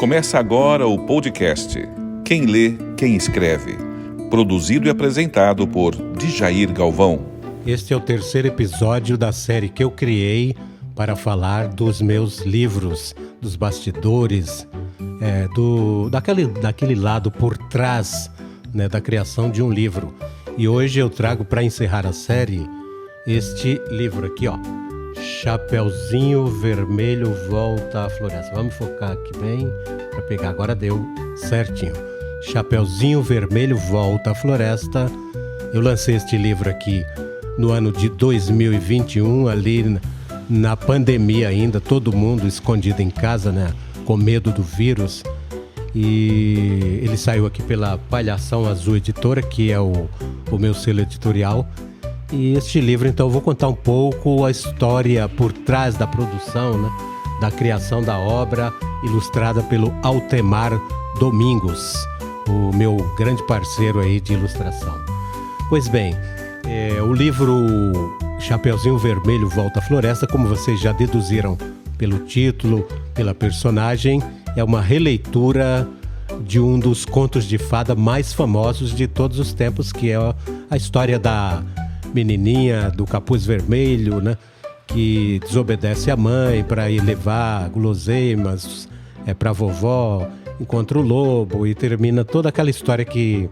Começa agora o podcast Quem Lê, Quem Escreve, produzido e apresentado por Djair Galvão. Este é o terceiro episódio da série que eu criei para falar dos meus livros, dos bastidores, daquele lado por trás, né, da criação de um livro. E hoje eu trago para encerrar a série este livro aqui, ó. Chapeuzinho Vermelho Volta à Floresta. Vamos focar aqui bem para pegar. Agora deu certinho. Chapeuzinho Vermelho Volta à Floresta. Eu lancei este livro aqui no ano de 2021, ali na pandemia ainda, todo mundo escondido em casa, né, com medo do vírus. E ele saiu aqui pela Palhação Azul Editora, que é o meu selo editorial. E este livro, então, eu vou contar um pouco a história por trás da produção, né, da criação da obra, ilustrada pelo Altemar Domingos, o meu grande parceiro aí de ilustração. Pois bem, o livro Chapeuzinho Vermelho Volta à Floresta, como vocês já deduziram pelo título, pela personagem, é uma releitura de um dos contos de fada mais famosos de todos os tempos, que é a história da menininha do capuz vermelho, né, que desobedece a mãe para ir levar guloseimas para a vovó, encontra o lobo e termina toda aquela história que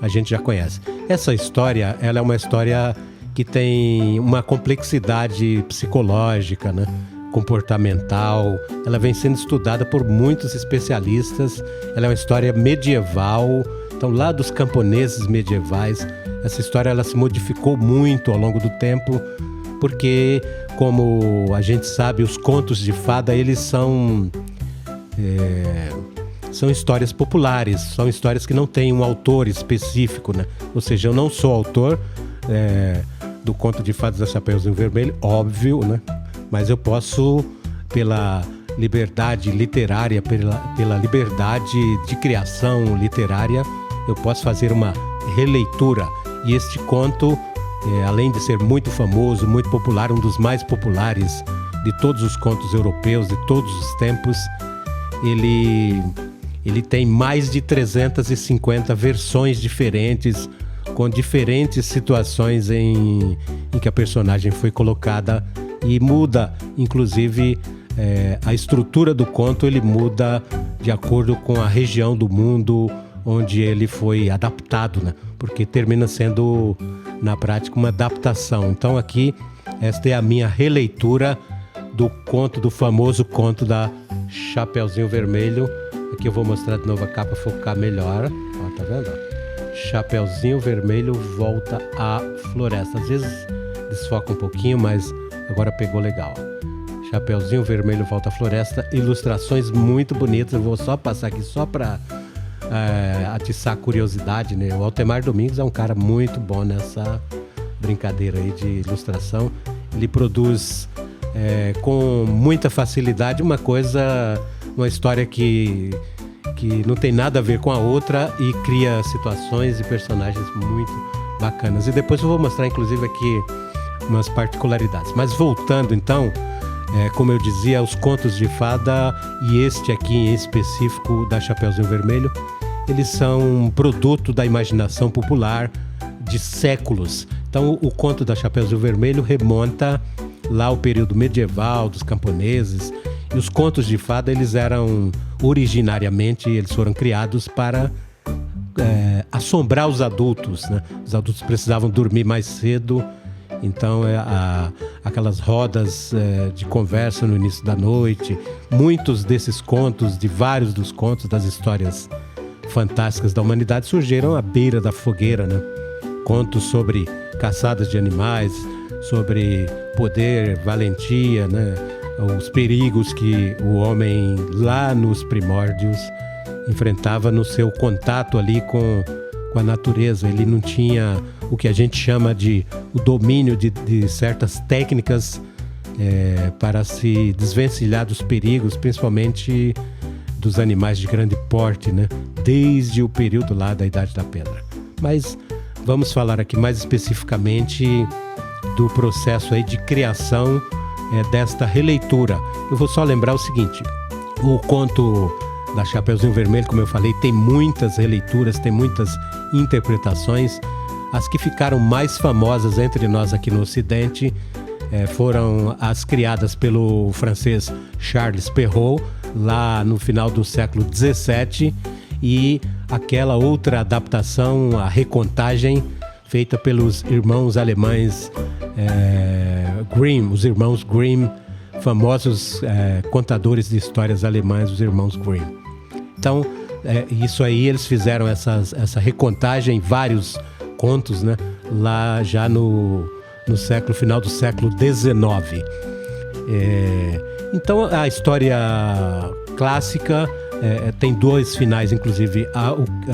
a gente já conhece. Essa história, ela é uma história que tem uma complexidade psicológica, né, comportamental. Ela vem sendo estudada por muitos especialistas. Ela é uma história medieval, então lá dos camponeses medievais. Essa história ela se modificou muito ao longo do tempo, porque, como a gente sabe, os contos de fada, eles são histórias populares, são histórias que não têm um autor específico, né? Ou seja, eu não sou autor do conto de fadas da Chapeuzinho Vermelho, óbvio, né? Mas eu posso, pela liberdade literária, pela liberdade de criação literária, eu posso fazer uma releitura. E este conto, além de ser muito famoso, muito popular, um dos mais populares de todos os contos europeus de todos os tempos, ele tem mais de 350 versões diferentes, com diferentes situações em que a personagem foi colocada, e muda, inclusive, a estrutura do conto, ele muda de acordo com a região do mundo onde ele foi adaptado, né? Porque termina sendo, na prática, uma adaptação. Então aqui, esta é a minha releitura do famoso conto da Chapeuzinho Vermelho. Aqui eu vou mostrar de novo a capa, focar melhor. Ó, tá vendo? Chapeuzinho Vermelho Volta à Floresta. Às vezes desfoca um pouquinho, mas agora pegou legal. Chapeuzinho Vermelho Volta à Floresta. Ilustrações muito bonitas. Eu vou só passar aqui só para atiçar a curiosidade, né? O Altemar Domingos é um cara muito bom nessa brincadeira aí de ilustração. Ele produz com muita facilidade uma história que não tem nada a ver com a outra e cria situações e personagens muito bacanas. E depois eu vou mostrar, inclusive, aqui umas particularidades. Mas voltando, então, como eu dizia, os contos de fada, e este aqui em específico da Chapeuzinho Vermelho, eles são um produto da imaginação popular de séculos. Então o conto da Chapeuzinho Vermelho remonta lá ao período medieval dos camponeses, e os contos de fada, eles foram criados para assombrar os adultos, né? Os adultos precisavam dormir mais cedo. Então, aquelas rodas de conversa no início da noite, muitos desses contos, de vários dos contos das histórias fantásticas da humanidade, surgiram à beira da fogueira, né? Contos sobre caçadas de animais, sobre poder, valentia, né? Os perigos que o homem, lá nos primórdios, enfrentava no seu contato ali com a natureza. Ele não tinha o que a gente chama de o domínio de certas técnicas para se desvencilhar dos perigos, principalmente dos animais de grande porte, né? Desde o período lá da Idade da Pedra. Mas vamos falar aqui mais especificamente do processo aí de criação desta releitura. Eu vou só lembrar o seguinte: o conto da Chapeuzinho Vermelho, como eu falei, tem muitas releituras, tem muitas interpretações. As que ficaram mais famosas entre nós aqui no Ocidente foram as criadas pelo francês Charles Perrault, lá no final do século XVII, e aquela outra adaptação, a recontagem, feita pelos irmãos alemães Grimm, os irmãos Grimm, famosos contadores de histórias alemães, os irmãos Grimm. Então, isso aí, eles fizeram essa recontagem, vários contos, né, lá já no final do século XIX. Então, a história clássica tem dois finais, inclusive.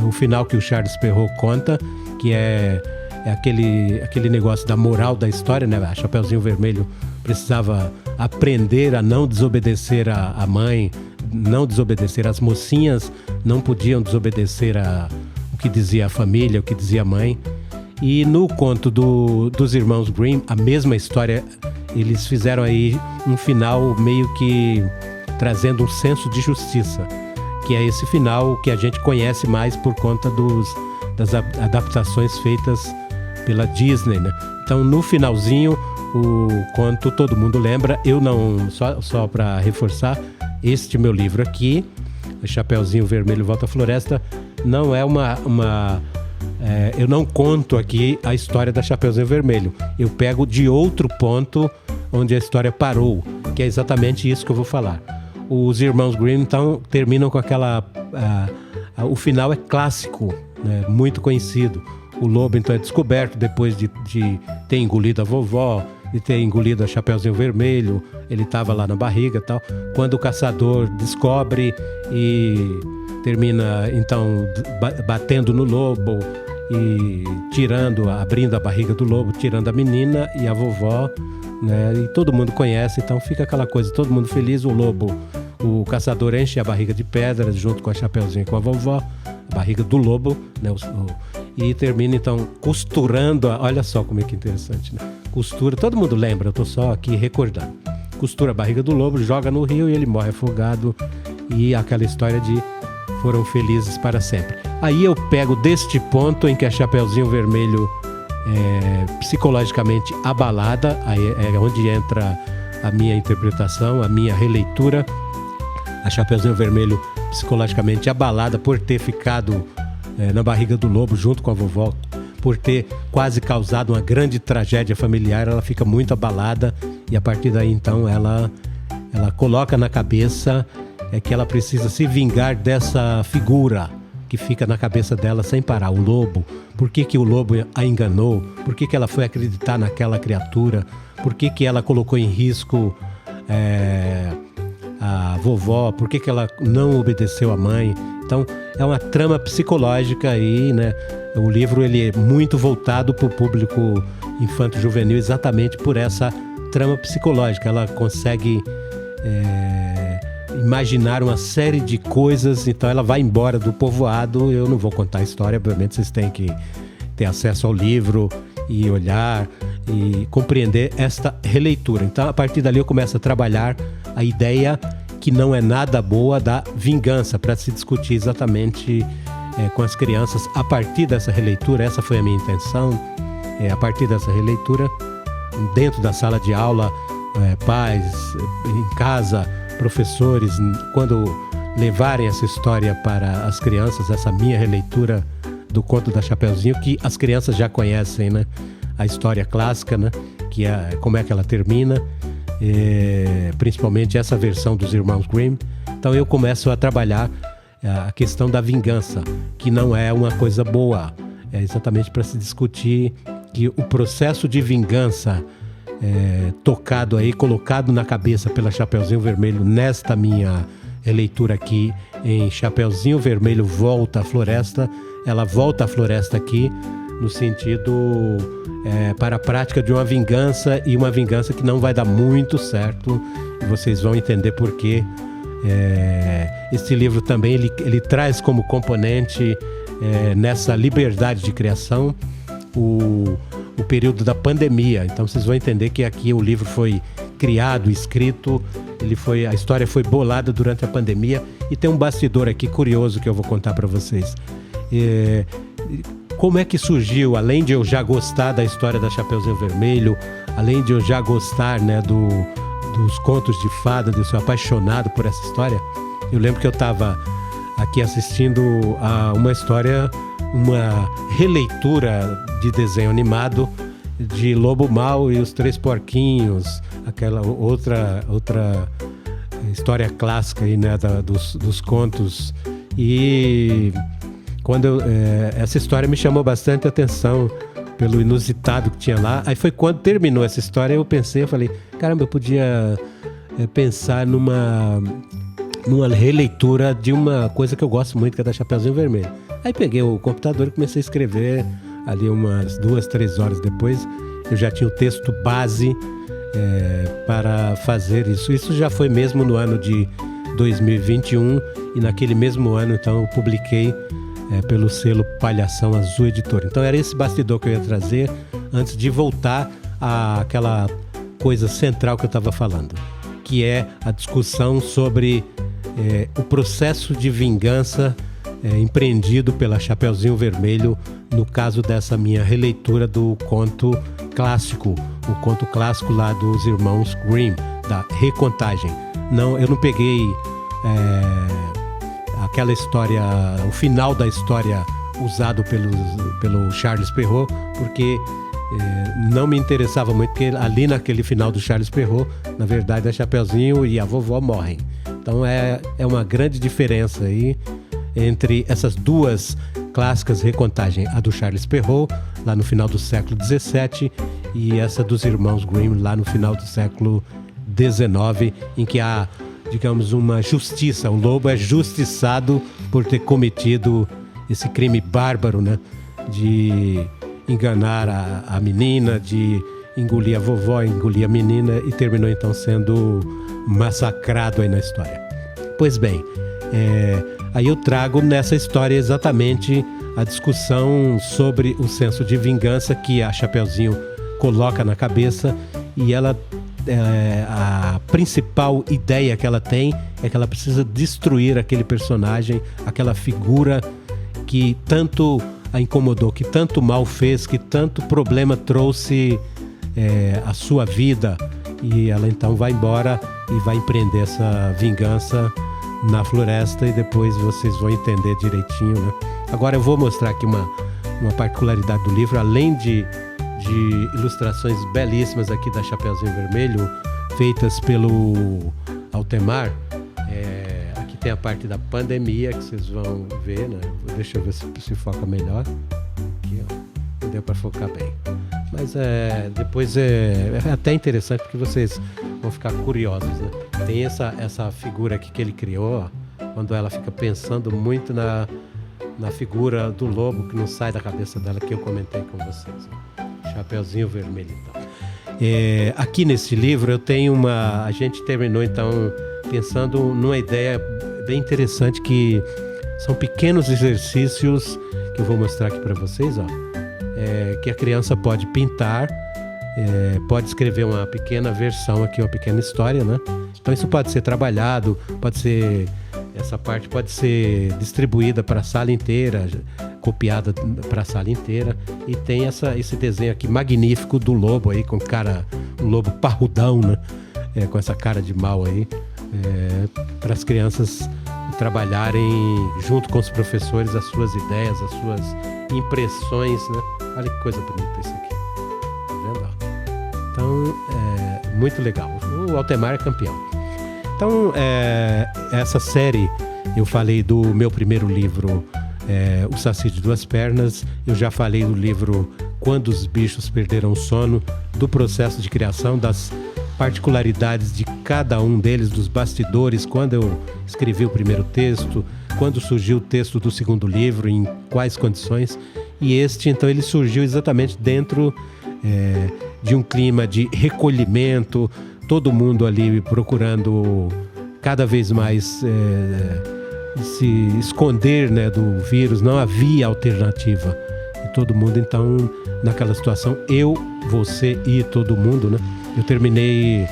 O final que o Charles Perrault conta, que é aquele negócio da moral da história, né? A Chapeuzinho Vermelho precisava aprender a não desobedecer a mãe, não desobedecer as mocinhas, não podiam desobedecer o que dizia a família, o que dizia a mãe. E no conto dos irmãos Grimm, a mesma história, eles fizeram aí um final meio que trazendo um senso de justiça, que é esse final que a gente conhece mais por conta das adaptações feitas pela Disney, né? Então, no finalzinho, o conto todo mundo lembra. Eu não, só para reforçar, este meu livro aqui, Chapeuzinho Vermelho Volta à Floresta, não é eu não conto aqui a história da Chapeuzinho Vermelho. Eu pego de outro ponto onde a história parou, que é exatamente isso que eu vou falar. Os irmãos Grimm, então, terminam com o final é clássico, né, muito conhecido. O lobo, então, é descoberto depois de ter engolido a vovó, de ter engolido a Chapeuzinho Vermelho. Ele estava lá na barriga e tal. Quando o caçador descobre e termina, então, batendo no lobo e abrindo a barriga do lobo, tirando a menina e a vovó, né? E todo mundo conhece, então fica aquela coisa, todo mundo feliz. O caçador enche a barriga de pedras junto com a Chapeuzinho e com a vovó, a barriga do lobo, né? E termina então costurando, olha só como é que interessante, né? Costura, todo mundo lembra, eu tô só aqui recordando. Costura a barriga do lobo, joga no rio e ele morre afogado, e aquela história de foram felizes para sempre. Aí eu pego deste ponto em que a Chapeuzinho Vermelho psicologicamente abalada, aí é onde entra a minha interpretação, a minha releitura. A Chapeuzinho Vermelho psicologicamente abalada por ter ficado na barriga do lobo junto com a vovó, por ter quase causado uma grande tragédia familiar. Ela fica muito abalada e a partir daí então ela coloca na cabeça que ela precisa se vingar dessa figura que fica na cabeça dela sem parar, o lobo. Por que o lobo a enganou? Por que ela foi acreditar naquela criatura? Por que ela colocou em risco a vovó? Por que ela não obedeceu a mãe? Então, é uma trama psicológica aí, né? O livro ele é muito voltado para o público infanto-juvenil exatamente por essa trama psicológica. Ela consegue imaginar uma série de coisas, então ela vai embora do povoado. Eu não vou contar a história, obviamente vocês têm que ter acesso ao livro e olhar e compreender esta releitura. Então, a partir dali eu começo a trabalhar a ideia que não é nada boa da vingança, para se discutir exatamente com as crianças a partir dessa releitura. Essa foi a minha intenção, a partir dessa releitura, dentro da sala de aula, pais, em casa, professores, quando levarem essa história para as crianças, essa minha releitura do conto da Chapeuzinho, que as crianças já conhecem, né? A história clássica, né? Que é como é que ela termina, principalmente essa versão dos irmãos Grimm. Então eu começo a trabalhar a questão da vingança, que não é uma coisa boa. É exatamente para se discutir que o processo de vingança tocado aí, colocado na cabeça pela Chapeuzinho Vermelho nesta minha releitura aqui em Chapeuzinho Vermelho Volta à Floresta. Ela volta à floresta aqui no sentido para a prática de uma vingança, e uma vingança que não vai dar muito certo, e vocês vão entender por quê. Este livro também ele traz como componente nessa liberdade de criação o período da pandemia. Então vocês vão entender que aqui o livro foi criado, escrito A história foi bolada durante a pandemia e tem um bastidor aqui curioso que eu vou contar para vocês. Como é que surgiu, além de eu já gostar da história da Chapeuzinho Vermelho, além de eu já gostar, né, dos contos de fada, de eu ser apaixonado por essa história, eu lembro que eu estava aqui assistindo a uma história, uma releitura de desenho animado de Lobo Mau e os Três Porquinhos, aquela outra história clássica aí, né, dos contos. E essa história me chamou bastante atenção pelo inusitado que tinha lá. Aí foi quando terminou essa história, eu falei, caramba, eu podia pensar numa releitura de uma coisa que eu gosto muito, que é da Chapeuzinho Vermelho. Aí peguei o computador e comecei a escrever. Ali umas 2-3 horas depois, eu já tinha o texto base para fazer isso. Isso já foi mesmo no ano de 2021, e naquele mesmo ano, então, eu publiquei pelo selo Palhação Azul Editora. Então era esse bastidor que eu ia trazer antes de voltar àquela coisa central que eu estava falando, que é a discussão sobre o processo de vingança empreendido pela Chapeuzinho Vermelho, no caso dessa minha releitura do conto clássico, o conto clássico lá dos irmãos Grimm, da Recontagem. Não, eu não peguei aquela história, o final da história usado pelo Charles Perrault, porque não me interessava muito, porque ali naquele final do Charles Perrault, na verdade, a Chapeuzinho e a vovó morrem. Então é uma grande diferença aí entre essas duas clássicas Recontagem, a do Charles Perrault, lá no final do século XVII, e essa dos irmãos Grimm, lá no final do século XIX, em que há, digamos, uma justiça. O lobo é justiçado por ter cometido esse crime bárbaro, né, de enganar a menina, de engolir a vovó, engolir a menina, e terminou então sendo massacrado aí na história. Pois bem, aí eu trago nessa história exatamente a discussão sobre o senso de vingança que a Chapeuzinho coloca na cabeça, e ela, a principal ideia que ela tem é que ela precisa destruir aquele personagem, aquela figura que tanto a incomodou, que tanto mal fez, que tanto problema trouxe à sua vida, e ela então vai embora e vai empreender essa vingança na floresta, e depois vocês vão entender direitinho, né? Agora eu vou mostrar aqui uma particularidade do livro, além de ilustrações belíssimas aqui da Chapeuzinho Vermelho, feitas pelo Altemar. Aqui tem a parte da pandemia que vocês vão ver, né? Deixa eu ver se foca melhor. Aqui, ó. Não deu para focar bem. Mas depois é até interessante, porque vocês vão ficar curiosos, né? Tem essa figura aqui que ele criou, ó, quando ela fica pensando muito na figura do lobo que não sai da cabeça dela, que eu comentei com vocês. Chapeuzinho Vermelho, então. Aqui nesse livro eu tenho a gente terminou então pensando numa ideia bem interessante, que são pequenos exercícios que eu vou mostrar aqui para vocês, ó. Que a criança pode pintar, pode escrever uma pequena versão aqui, uma pequena história, né? Então isso pode ser trabalhado, essa parte pode ser distribuída para a sala inteira, copiada para a sala inteira. E tem esse desenho aqui magnífico do lobo aí, com um lobo parrudão, né? Com essa cara de mal aí, para as crianças trabalharem junto com os professores as suas ideias, as suas impressões, né? Olha que coisa bonita isso aqui, tá vendo? Então, muito legal. O Altemar é campeão. Então, essa série, eu falei do meu primeiro livro, O Saci de Duas Pernas. Eu já falei do livro Quando os Bichos Perderam o Sono, do processo de criação, das particularidades de cada um deles, dos bastidores, quando eu escrevi o primeiro texto, quando surgiu o texto do segundo livro, em quais condições. E então, ele surgiu exatamente dentro de um clima de recolhimento, todo mundo ali procurando cada vez mais se esconder, né, do vírus. Não havia alternativa. E todo mundo, então, naquela situação, eu, você e todo mundo, né? Eu terminei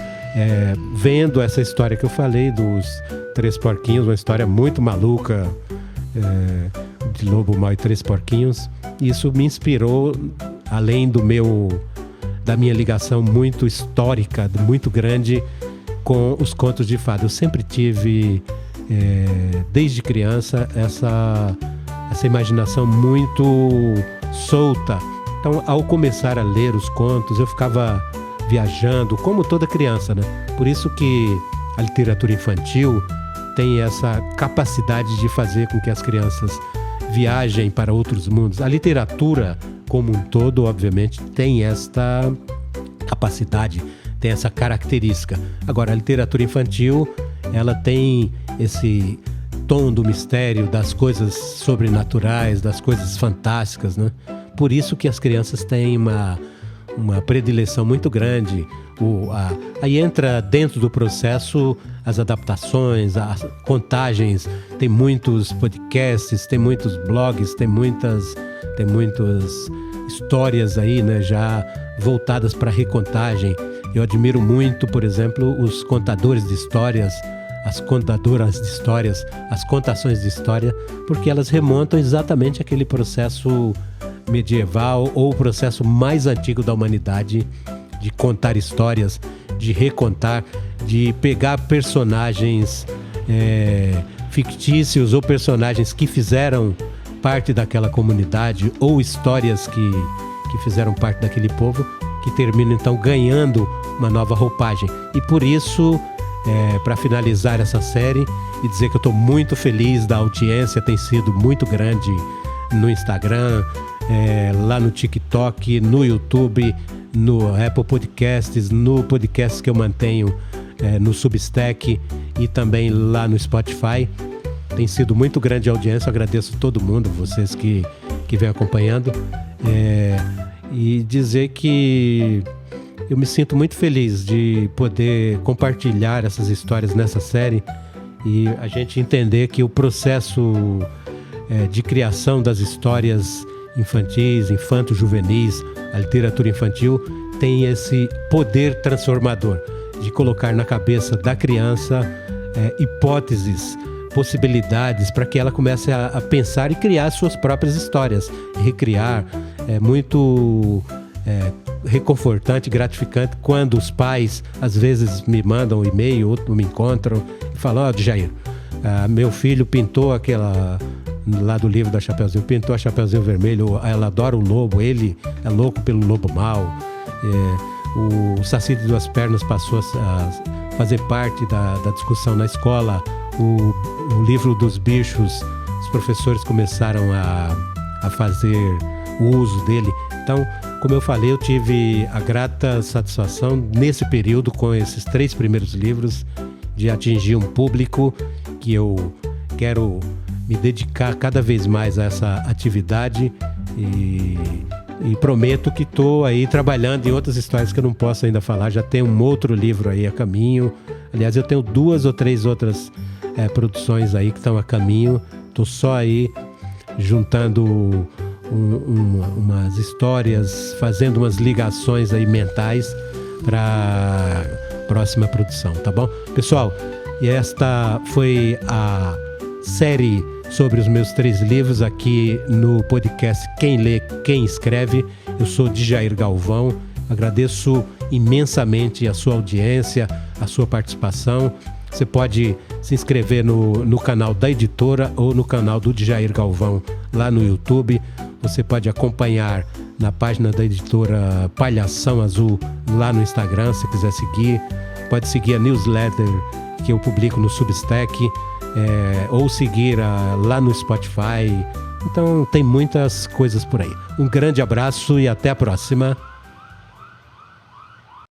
vendo essa história que eu falei dos 3 porquinhos, uma história muito maluca, de Lobo Mau e 3 porquinhos. Isso me inspirou, além da minha ligação muito histórica, muito grande com os contos de fada. Eu sempre tive, desde criança, essa imaginação muito solta. Então, ao começar a ler os contos, eu ficava viajando, como toda criança, né? Por isso que a literatura infantil tem essa capacidade de fazer com que as crianças viajem para outros mundos. A literatura, como um todo, obviamente, tem esta capacidade, tem essa característica. Agora, a literatura infantil, ela tem esse tom do mistério, das coisas sobrenaturais, das coisas fantásticas, né? Por isso que as crianças têm uma predileção muito grande. Aí entra dentro do processo as adaptações, as contagens. Tem muitos podcasts, tem muitos blogs, tem muitas histórias aí, né, já voltadas para recontagem. Eu admiro muito, por exemplo, os contadores de histórias, as contadoras de histórias, as contações de história, porque elas remontam exatamente aquele processo medieval ou o processo mais antigo da humanidade de contar histórias, de recontar, de pegar personagens fictícios ou personagens que fizeram parte daquela comunidade ou histórias que fizeram parte daquele povo, que terminam então ganhando uma nova roupagem. E por isso, para finalizar essa série e dizer que eu estou muito feliz da audiência, tem sido muito grande no Instagram, lá no TikTok, no YouTube, no Apple Podcasts, no podcast que eu mantenho no Substack e também lá no Spotify. Tem sido muito grande a audiência, eu agradeço a todo mundo, vocês que vêm acompanhando, e dizer que eu me sinto muito feliz de poder compartilhar essas histórias nessa série e a gente entender que o processo de criação das histórias infantis, infanto-juvenis, a literatura infantil tem esse poder transformador de colocar na cabeça da criança hipóteses, possibilidades para que ela comece a pensar e criar suas próprias histórias, recriar. É muito reconfortante, gratificante quando os pais às vezes me mandam um e-mail ou me encontram e falam: ó, Jair, meu filho pintou aquela, lá do livro da Chapeuzinho, pintou a Chapeuzinho Vermelho, ela adora o lobo, ele é louco pelo lobo mau. O Saci de Duas Pernas passou a fazer parte da discussão na escola. O livro dos bichos, os professores começaram a fazer o uso dele. Então, como eu falei, eu tive a grata satisfação nesse período, com esses 3 primeiros livros, de atingir um público que eu quero me dedicar cada vez mais a essa atividade e prometo que estou aí trabalhando em outras histórias que eu não posso ainda falar. Já tem um outro livro aí a caminho. Aliás, eu tenho 2 ou 3 outras produções aí que estão a caminho. Estou só aí juntando umas histórias, fazendo umas ligações aí mentais para próxima produção, tá bom? Pessoal, e esta foi a série sobre os meus 3 livros aqui no podcast Quem Lê, Quem Escreve. Eu sou Djair Galvão, agradeço imensamente a sua audiência, a sua participação. Você pode se inscrever no canal da editora ou no canal do Djair Galvão lá no YouTube. Você pode acompanhar na página da editora Palhação Azul lá no Instagram, se quiser seguir. Pode seguir a newsletter que eu publico no Substack, ou seguir lá no Spotify. Então tem muitas coisas por aí. Um grande abraço e até a próxima.